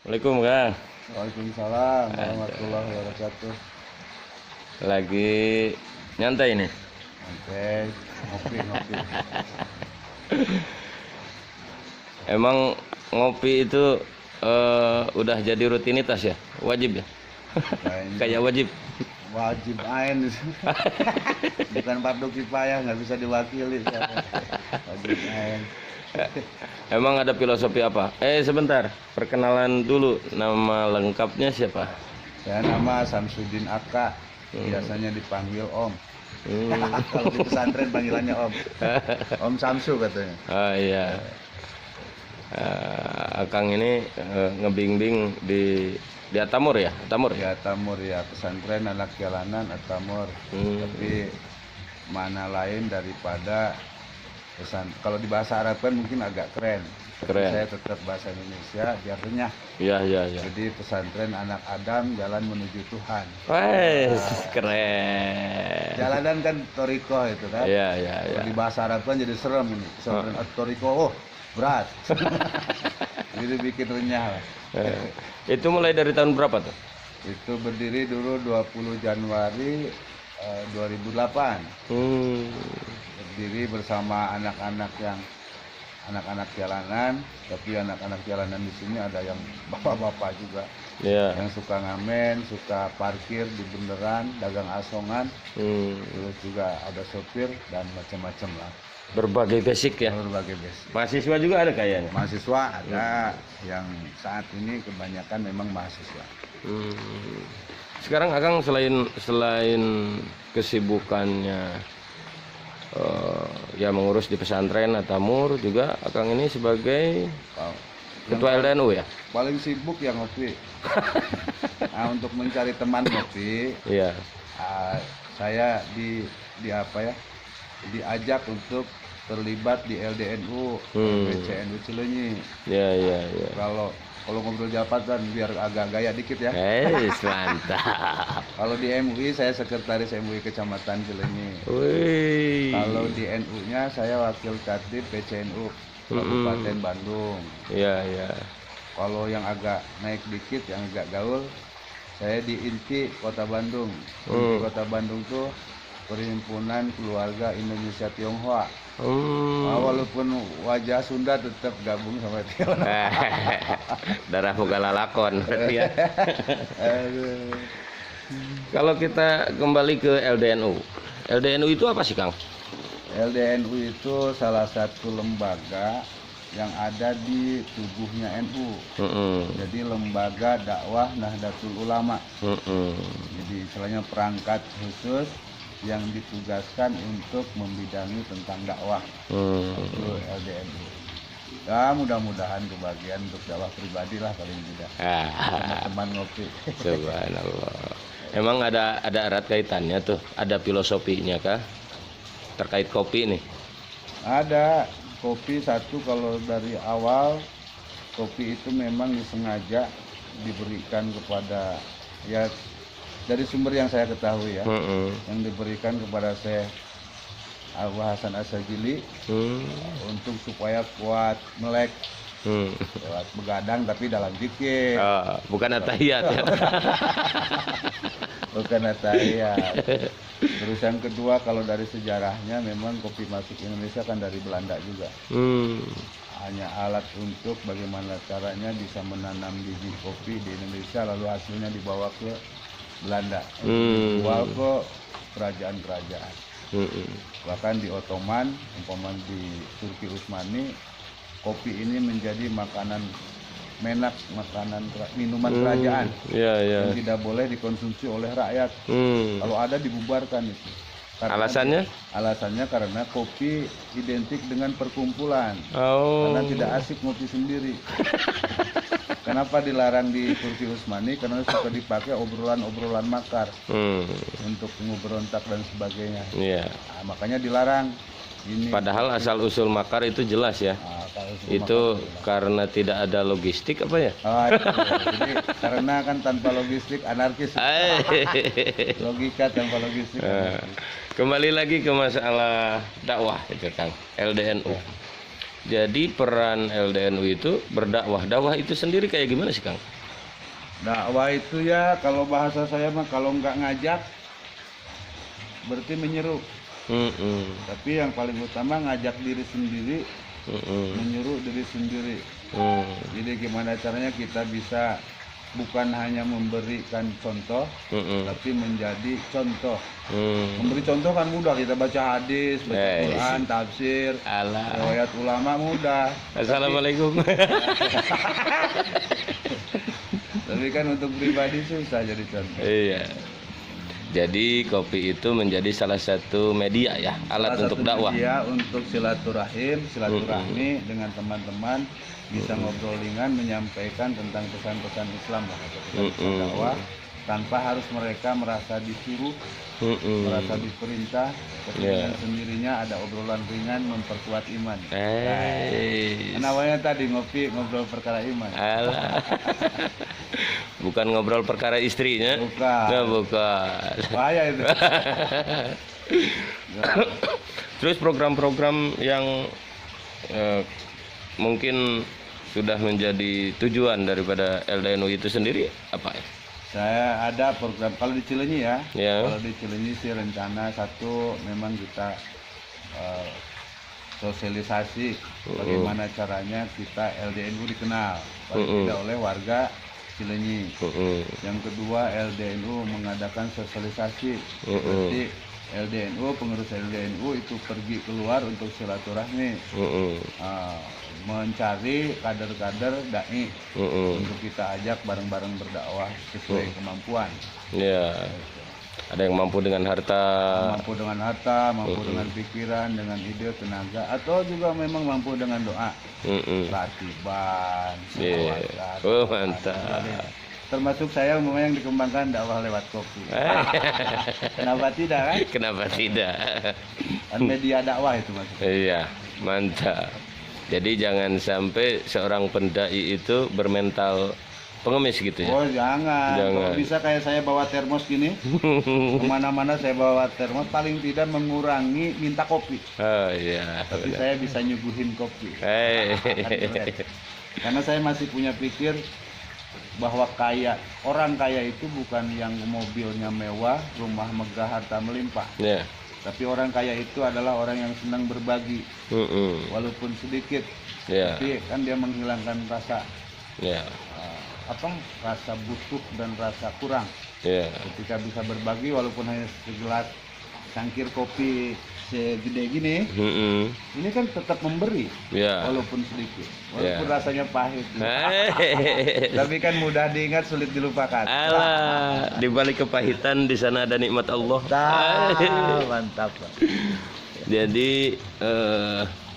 Assalamualaikum Kang. Waalaikumsalam warahmatullahi wabarakatuh. Lagi nyantai nih. Oke, ngopi. Emang ngopi itu udah jadi rutinitas ya? Wajib ya? Kayaknya Kayak wajib. wajib ain. Bukan fardu kifayah, nggak bisa diwakili. Wajib ain. Emang ada filosofi apa? Sebentar, perkenalan dulu. Nama lengkapnya siapa? Saya nama Samsudin Aka, biasanya dipanggil Om. Kalau di pesantren panggilannya Om. Om Samsu katanya. Ah iya. Akang ini ngebimbing di Atamur ya? Atamur ya? Ya Tamur ya, pesantren anak jalanan Atamur. Tapi mana lain daripada kalau di bahasa Arab kan mungkin agak keren. Keren. Saya tetap bahasa Indonesia biar renyah. Iya. Jadi pesantren anak Adam jalan menuju Tuhan. Wah, keren. Jalanan kan toriko itu kan. Iya. Kalau di bahasa Arab kan jadi serem ini. Pesantren toriko, berat. Jadi bikin renyah lah. Itu mulai dari tahun berapa tuh? Itu berdiri dulu 20 Januari 2008. Berdiri bersama anak-anak jalanan, tapi anak-anak jalanan di sini ada yang bapak-bapak juga, yang suka ngamen, suka parkir di bundaran, dagang asongan, terus juga ada sopir dan macam-macam lah. Berbagai basic ya. Berbagai basic. Mahasiswa juga ada kayaknya. Mahasiswa ada, yang saat ini kebanyakan memang mahasiswa. Sekarang Akang selain kesibukannya ya mengurus di pesantren Atamur, juga Akang ini sebagai ketua LDNU ya. Paling sibuk ya ngopi. Nah, untuk mencari teman ngopi, Iya. saya diajak untuk terlibat di LDNU, PCNU Cileunyi. Iya. Kalau ngobrol jabatan biar agak gaya dikit ya. Mantap. Kalau di MUI saya sekretaris MUI Kecamatan Cileunyi. Wih. Kalau di NU-nya saya wakil Katib PCNU Kabupaten Bandung. Iya. Kalau yang agak naik dikit, yang agak gaul, saya di INTI Kota Bandung. INTI Kota Bandung tuh Perhimpunan Keluarga Indonesia Tionghoa. Walaupun wajah Sunda tetap gabung sama Tionghoa. Darah boga lalakon berarti ya. Kalau kita kembali ke LDNU. LDNU itu apa sih, Kang? LDNU itu salah satu lembaga yang ada di tubuhnya NU. Jadi lembaga dakwah Nahdlatul Ulama. Jadi istilahnya perangkat khusus yang ditugaskan untuk membidangi tentang dakwah. Itu LDNU. Ya mudah-mudahan kebagian untuk dakwah pribadi lah paling tidak. Teman ngopi. Subhanallah. Emang ada erat kaitannya tuh, ada filosofinya kah terkait kopi nih? Ada. Kopi satu, kalau dari awal kopi itu memang disengaja diberikan kepada, ya dari sumber yang saya ketahui ya, yang diberikan kepada Syekh Abu Hasan As-Sajili untuk supaya kuat melek, kuat begadang tapi dalam zikir. Bukan atahiyat ya. Bukan atahiyat. Terus yang kedua, kalau dari sejarahnya memang kopi masuk Indonesia kan dari Belanda juga. Hanya alat untuk bagaimana caranya bisa menanam biji kopi di Indonesia, lalu hasilnya dibawa ke Belanda, dijual ke kerajaan-kerajaan. Bahkan di Ottoman, umpama di Turki Utsmani, kopi ini menjadi makanan menak, minuman kerajaan yang tidak boleh dikonsumsi oleh rakyat. Kalau ada dibubarkan itu. Alasannya? Alasannya karena kopi identik dengan perkumpulan. Karena tidak asik ngopi sendiri. Kenapa dilarang di Turki Utsmani? Karena suka dipakai obrolan-obrolan makar untuk ngeberontak dan sebagainya. Nah, makanya dilarang. Padahal asal usul makar itu jelas ya. Itu karena tidak ada logistik apa ya? Jadi karena kan tanpa logistik anarkis. Logika tanpa logistik. Kembali lagi ke masalah dakwah itu, Kang. LDNU. Jadi peran LDNU itu berdakwah. Dakwah itu sendiri kayak gimana sih Kang? Dakwah itu ya kalau bahasa saya mah kalau nggak ngajak berarti menyeru. Tapi yang paling utama ngajak diri sendiri, menyuruh diri sendiri. Jadi gimana caranya kita bisa bukan hanya memberikan contoh, tapi menjadi contoh. Memberi contoh kan mudah, kita baca hadis, baca Quran, tafsir, riwayat ulama mudah. Assalamualaikum. Tapi kan untuk pribadi susah jadi contoh. Iya. Jadi kopi itu menjadi salah satu media ya, alat untuk dakwah. Media untuk silaturahmi dengan teman-teman, bisa ngobrol ringan, menyampaikan tentang pesan-pesan Islam lah, pesan dakwah, tanpa harus mereka merasa disuruh, merasa diperintah. Dengan sendirinya ada obrolan ringan memperkuat iman. Namanya tadi ngobrol perkara iman. Bukan ngobrol perkara istrinya. Bukan. Nah, bukan. Bahaya itu. Terus program-program yang mungkin sudah menjadi tujuan daripada LDNU itu sendiri apa ya? Saya ada program kalau di Cileunyi ya. Ya. Kalau di Cileunyi sih rencana satu memang kita sosialisasi bagaimana caranya kita LDNU dikenal paling tidak oleh warga Cileunyi. Yang kedua LDNU mengadakan sosialisasi. Berarti LDNU, pengurus LDNU itu pergi keluar untuk silaturahmi, mencari kader-kader dai untuk kita ajak bareng-bareng berdakwah sesuai kemampuan. Ya. Ada yang mampu dengan harta, mampu dengan pikiran, dengan ide, tenaga, atau juga memang mampu dengan doa, ratiban, selawatan. Oh mantap. Termasuk saya umumnya yang dikembangkan dakwah lewat kopi. Kenapa tidak kan? Kenapa tidak? Kan media dakwah itu maksudnya. Iya, mantap. Jadi jangan sampai seorang pendai itu bermental pengemis gitu ya. Oh jangan. Kalau bisa kayak saya bawa termos gini, kemana-mana saya bawa termos, paling tidak mengurangi minta kopi. Oh iya. Tapi saya bisa nyuguhin kopi. Karena saya masih punya pikir bahwa orang kaya itu bukan yang mobilnya mewah, rumah megah, harta melimpah. Tapi orang kaya itu adalah orang yang senang berbagi, walaupun sedikit. Tapi kan dia menghilangkan rasa rasa butuh dan rasa kurang. Ketika bisa berbagi walaupun hanya segelas cangkir kopi segede gini, ini kan tetap memberi, walaupun sedikit, walaupun rasanya pahit. Tapi kan mudah diingat, sulit dilupakan. Di balik kepahitan di sana ada nikmat Allah. Mantap. Jadi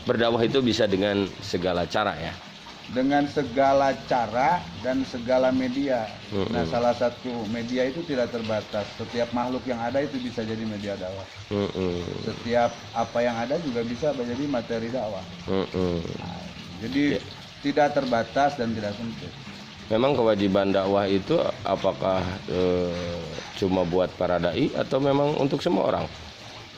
berdakwah itu bisa dengan segala cara ya. Dengan segala cara dan segala media. Nah, salah satu media itu tidak terbatas. Setiap makhluk yang ada itu bisa jadi media dakwah. Setiap apa yang ada juga bisa menjadi materi dakwah. Nah, jadi tidak terbatas dan tidak sempit. Memang kewajiban dakwah itu apakah cuma buat para dai atau memang untuk semua orang?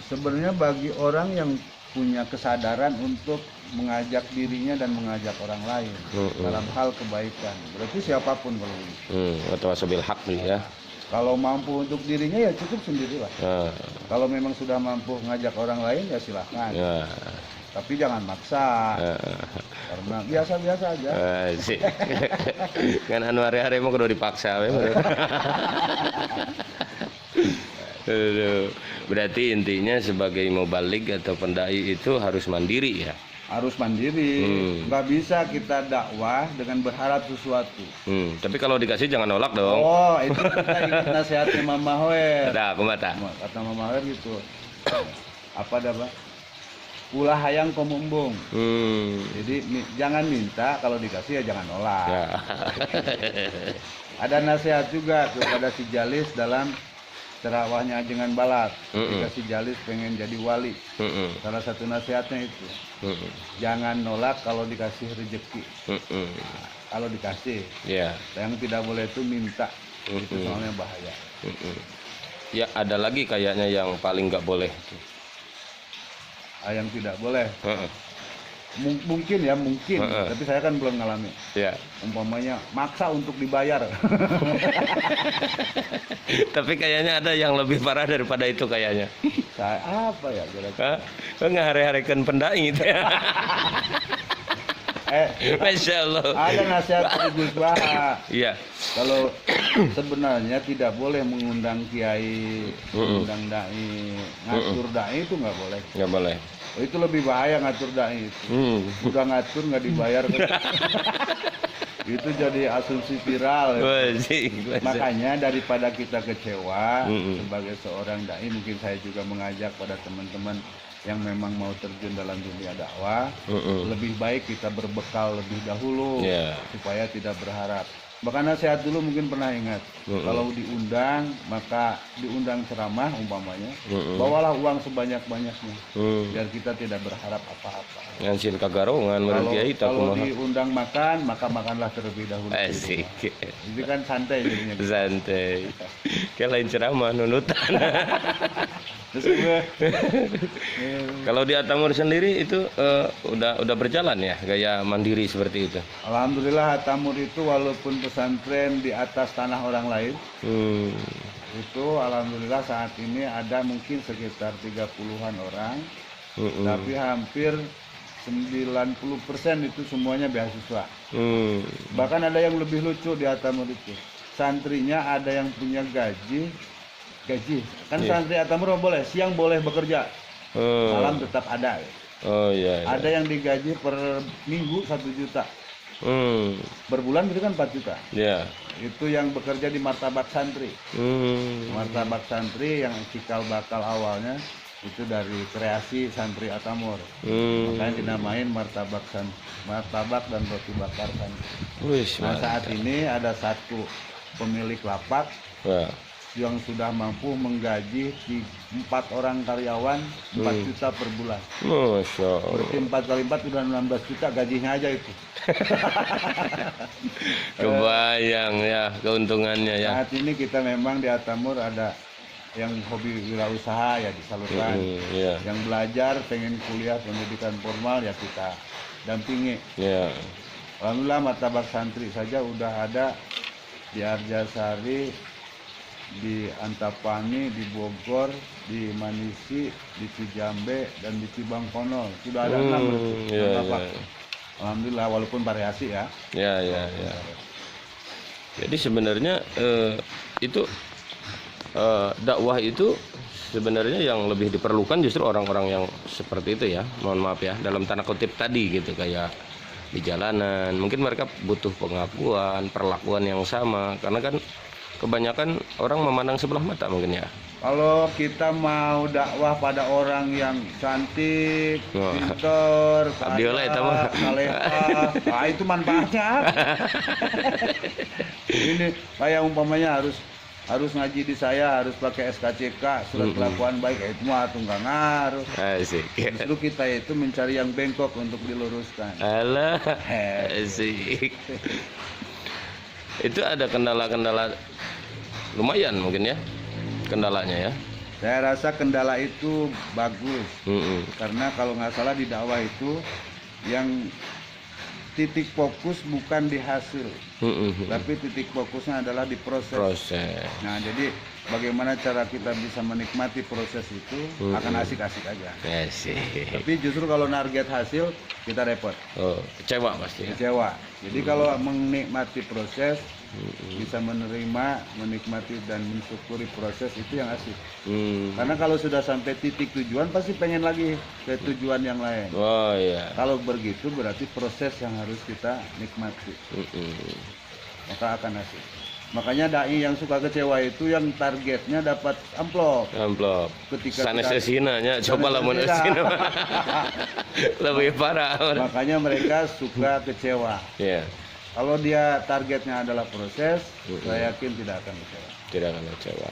Sebenarnya bagi orang yang punya kesadaran untuk mengajak dirinya dan mengajak orang lain dalam hal kebaikan. Berarti siapapun kalau atau sabil hak nih ya. Kalau mampu untuk dirinya ya cukup sendirilah. Kalau memang sudah mampu ngajak orang lain ya silahkan. Tapi jangan maksa. Karena biasa-biasa aja. Kan anu hari-hari mah kudu dipaksa we. Berarti intinya sebagai mubalik atau pendai itu harus mandiri ya. Harus mandiri, nggak bisa kita dakwah dengan berharap sesuatu. Tapi kalau dikasih jangan nolak dong. Oh, itu kita ingat nasihatnya Mama Hoer. Ada, aku mata. Kata Mama Hoer gitu. Apa dah, Pak? Ulah hayang komumbung. Jadi jangan minta, kalau dikasih ya jangan nolak. Ada nasihat juga kepada si Jalis dalam terawahnya Ajengan Balat. Ketika si Jalis pengen jadi wali, salah satu nasihatnya itu, jangan nolak kalau dikasih rezeki. Kalau dikasih, yang tidak boleh itu minta, itu soalnya bahaya. Ya ada lagi kayaknya yang paling nggak boleh. Yang tidak boleh, Mungkin ya, mungkin. Tapi saya kan belum ngalamin. Ya. Umpamanya maksa untuk dibayar. Tapi kayaknya ada yang lebih parah daripada itu kayaknya. Saya apa ya kira-kira? Ngehari-harikan pendai itu ya. Masya Allah. Ada nasihat dari Gus Baha. Iya. Kalau sebenarnya tidak boleh mengundang kiai, mengundang dai, ngatur dai itu nggak boleh. Nggak boleh. Oh, itu lebih bahaya ngatur dai itu. Udah ngatur nggak dibayar. Itu jadi asumsi viral. Makanya daripada kita kecewa sebagai seorang dai, mungkin saya juga mengajak pada teman-teman yang memang mau terjun dalam dunia dakwah, lebih baik kita berbekal lebih dahulu supaya tidak berharap. Bahkan nasihat dulu mungkin pernah ingat, kalau diundang, maka diundang ceramah umpamanya, bawalah uang sebanyak-banyaknya, biar kita tidak berharap apa-apa. Ngansin kagarongan, kalau diundang makan, maka makanlah terlebih dahulu. Asik. Itu kan santai jadinya. Santai. Kayak lain ceramah, nunutan. Kalau di Atamur sendiri itu udah berjalan ya, gaya mandiri seperti itu. Alhamdulillah Atamur itu walaupun pesantren di atas tanah orang lain, itu alhamdulillah saat ini ada mungkin sekitar 30-an orang, tapi hampir 90% itu semuanya beasiswa. Bahkan ada yang lebih lucu di Atamur itu, santrinya ada yang punya gaji kan santri Atamur boleh siang boleh bekerja, malam tetap ada. Ada yang digaji per minggu 1 juta, berbulan itu kan 4 juta. Itu yang bekerja di martabak santri. Martabak santri yang cikal bakal awalnya itu dari kreasi santri Atamur, makanya dinamain martabak dan roti bakar santri. Nah saat ini ada satu pemilik lapak yang sudah mampu menggaji 4 orang karyawan 4 juta per bulan. Masya Allah. Berarti 4 kali 4 udah 16 juta gajinya aja itu. Kebayang ya keuntungannya ya. Saat ini kita memang di Atamur ada yang hobi wirausaha ya disalurkan. Yang belajar pengen kuliah pendidikan formal ya kita dampingi. Alhamdulillah martabak santri saja udah ada di Arjasari, di Antapani, di Bogor, di Manisi, di Cijambe, dan di Cibangkono. Sudah ada 6 Alhamdulillah walaupun variasi ya. Jadi sebenarnya itu dakwah itu sebenarnya yang lebih diperlukan justru orang-orang yang seperti itu ya. Mohon maaf ya dalam tanda kutip tadi gitu, kayak di jalanan. Mungkin mereka butuh pengakuan, perlakuan yang sama, karena kan kebanyakan orang memandang sebelah mata mungkin ya. Kalau kita mau dakwah pada orang yang cantik, pintar, salehah, itu manfaatnya. Ini kayak umpamanya harus ngaji di saya, harus pakai SKCK, surat kelakuan baik, itu mah tuh nggak ngaruh. Justru kita itu mencari yang bengkok untuk diluruskan. Alah, asik. Itu ada kendala-kendala lumayan mungkin ya kendalanya ya. Saya rasa kendala itu bagus, karena kalau nggak salah di dakwah itu yang titik fokus bukan di hasil, tapi titik fokusnya adalah di proses. Nah jadi bagaimana cara kita bisa menikmati proses itu akan asik-asik aja. Tapi justru kalau target hasil kita repot. Kecewa pasti. Kecewa. Jadi kalau menikmati proses, bisa menerima, menikmati dan mensyukuri proses, itu yang asik. Karena kalau sudah sampai titik tujuan pasti pengen lagi ke tujuan yang lain. Kalau begitu berarti proses yang harus kita nikmati. Maka akan asik. Makanya dai yang suka kecewa itu yang targetnya dapat amplop. Ketika sanesesinanya coba lah monesina. Lebih parah. Makanya mereka suka kecewa. Kalau dia targetnya adalah proses, saya yakin tidak akan kecewa.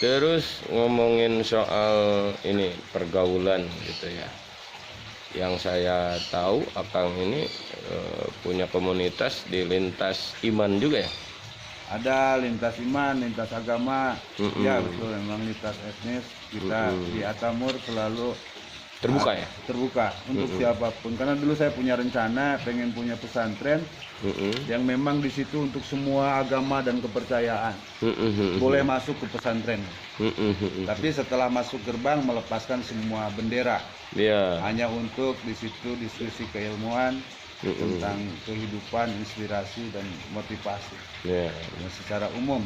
Terus ngomongin soal ini pergaulan gitu ya. Yang saya tahu Akang ini punya komunitas di lintas iman juga ya. Ada lintas iman, lintas agama. Ya betul, memang lintas etnis. Kita di Atamur selalu Terbuka ya? Terbuka untuk siapapun. Karena dulu saya punya rencana pengen punya pesantren yang memang di situ untuk semua agama dan kepercayaan boleh masuk ke pesantren. Tapi setelah masuk gerbang melepaskan semua bendera. Iya. Hanya untuk di situ diskusi keilmuan tentang kehidupan, inspirasi dan motivasi Iya. yang secara umum.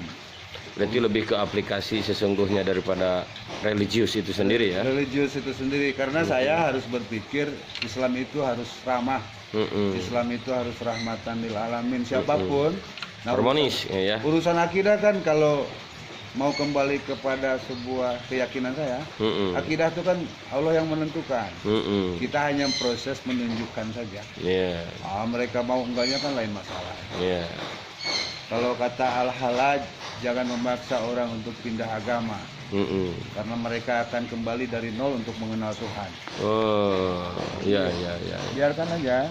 Berarti lebih ke aplikasi sesungguhnya daripada religius itu sendiri ya? Religius itu sendiri, karena saya harus berpikir Islam itu harus ramah, Islam itu harus rahmatan lil alamin siapapun. Nah, Harmonis ya. urusan akidah kan kalau mau kembali kepada sebuah keyakinan saya, akidah itu kan Allah yang menentukan. Kita hanya proses menunjukkan saja. Iya. Mereka mau enggaknya kan lain masalah. Iya. Kalau kata Al-Halaj, jangan memaksa orang untuk pindah agama, karena mereka akan kembali dari nol untuk mengenal Tuhan. Oh, iya iya iya. Biarkan aja.